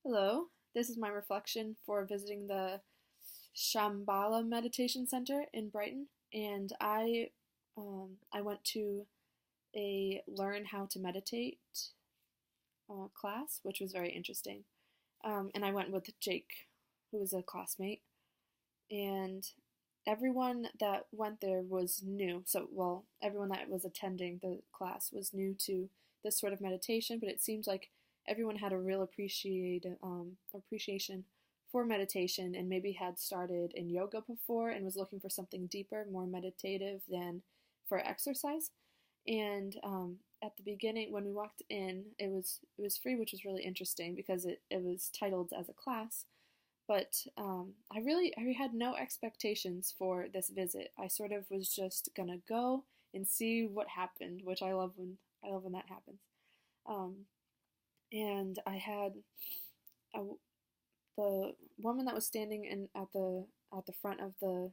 Hello, this is my reflection for visiting the Shambhala Meditation Center in Brighton, and I went to a learn how to meditate class, which was very interesting. And I went with Jake, who was a classmate, and everyone that went there was new. So, everyone that was attending the class was new to this sort of meditation, but it seems like everyone had a real appreciation for meditation and maybe had started in yoga before and was looking for something deeper, more meditative than for exercise. And at the beginning, when we walked in, it was free, which was really interesting because it was titled as a class. But I had no expectations for this visit. I sort of was just gonna go and see what happened, which I love when that happens. Um, and I had a, the woman that was standing at the front of the,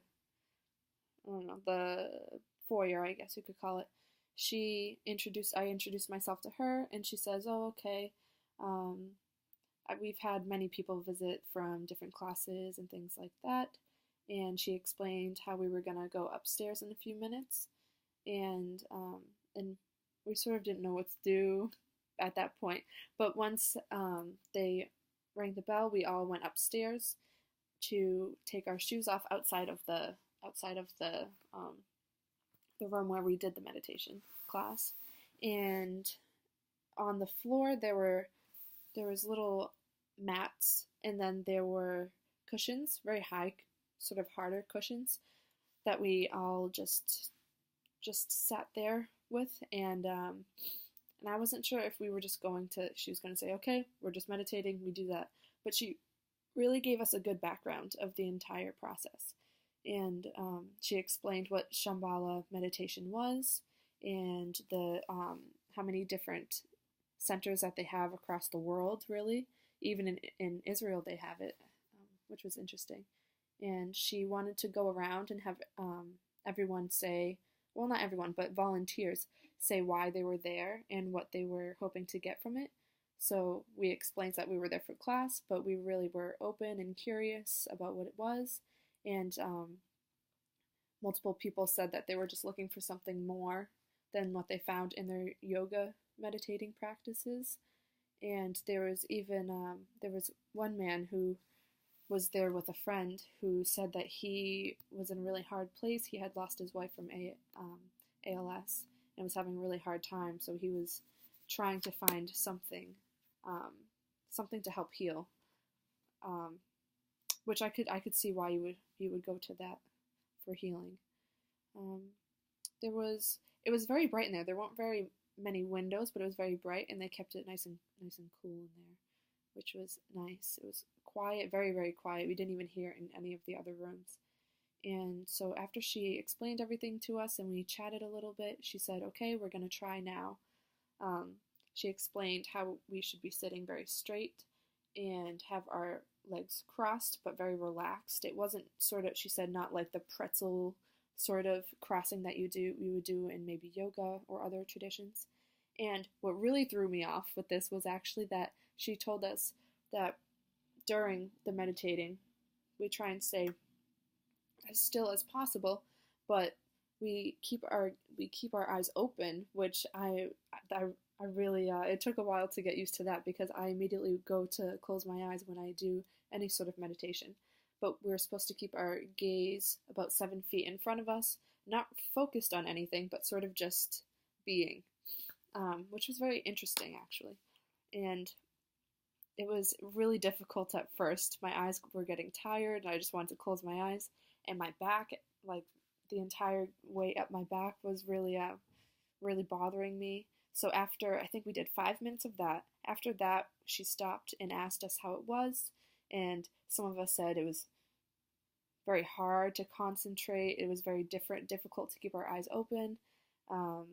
I don't know, the foyer, I guess you could call it. I introduced myself to her, and she says, "Oh, okay. Um, we've had many people visit from different classes and things like that." And she explained how we were gonna go upstairs in a few minutes, and we sort of didn't know what to do at that point. But once they rang the bell, we all went upstairs to take our shoes off outside of the room where we did the meditation class. And on the floor there was little mats, and then there were cushions, very high, sort of harder cushions that we all just sat there with, and I wasn't sure if we were just she was going to say, "Okay, we're just meditating, we do that." But she really gave us a good background of the entire process. And she explained what Shambhala meditation was, and how many different centers that they have across the world, really. Even in Israel they have it, which was interesting. And she wanted to go around and have everyone say, well, not everyone, but volunteers say why they were there and what they were hoping to get from it. So we explained that we were there for class, but we really were open and curious about what it was. And multiple people said that they were just looking for something more than what they found in their yoga meditating practices. And there was one man who was there with a friend who said that he was in a really hard place. He had lost his wife from ALS and was having a really hard time, so he was trying to find something to help heal, which I could see why you would go to that for healing. Um, it was very bright in there. There weren't very many windows, but it was very bright, and they kept it nice and cool in there, which was nice. It was quiet, very, very quiet. We didn't even hear in any of the other rooms. And so after she explained everything to us and we chatted a little bit, she said, "Okay, we're going to try now." She explained how we should be sitting very straight and have our legs crossed but very relaxed. It wasn't she said, not like the pretzel sort of crossing that you would do in maybe yoga or other traditions. And what really threw me off with this was actually that she told us that during the meditating, we try and stay as still as possible, but we keep our eyes open, which I really it took a while to get used to that because I immediately go to close my eyes when I do any sort of meditation. But we're supposed to keep our gaze about 7 feet in front of us, not focused on anything, but sort of just being, which was very interesting actually. And it was really difficult at first. My eyes were getting tired, and I just wanted to close my eyes. And my back, like the entire way up my back, was really bothering me. So after, I think we did 5 minutes of that. After that, she stopped and asked us how it was. And some of us said it was very hard to concentrate. It was very difficult to keep our eyes open. There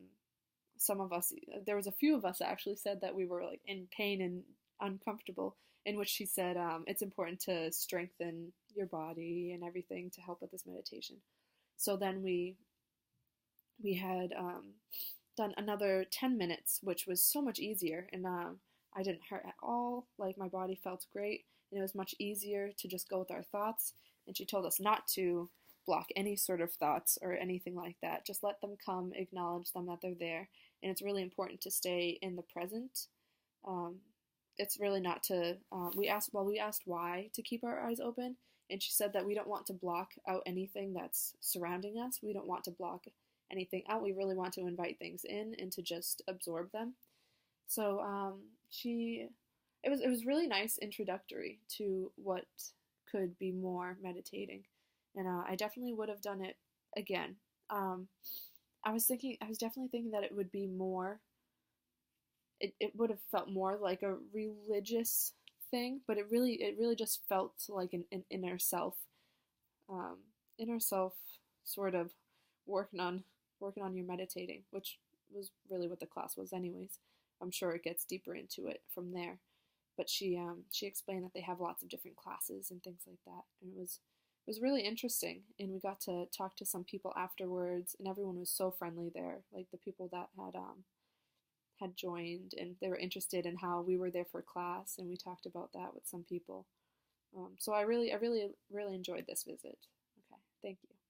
was a few of us that actually said that we were like in pain and uncomfortable, in which she said it's important to strengthen your body and everything to help with this meditation. So then we had done another 10 minutes, which was so much easier, and I didn't hurt at all. Like, my body felt great, and it was much easier to just go with our thoughts. And she told us not to block any sort of thoughts or anything like that. Just let them come, acknowledge them that they're there. And it's really important to stay in the present. Um, it's really not to, we asked why to keep our eyes open. And she said that we don't want to block out anything that's surrounding us. We don't want to block anything out. We really want to invite things in and to just absorb them. So it was really nice introductory to what could be more meditating, and I definitely would have done it again. I was definitely thinking that it would be more. It would have felt more like a religious thing, but it really just felt like an um, inner self sort of working on your meditating, which was really what the class was, anyways. I'm sure it gets deeper into it from there. But she explained that they have lots of different classes and things like that, and it was really interesting. And we got to talk to some people afterwards, and everyone was so friendly there. Like the people that had joined, and they were interested in how we were there for class, and we talked about that with some people. So I really enjoyed this visit. Okay, thank you.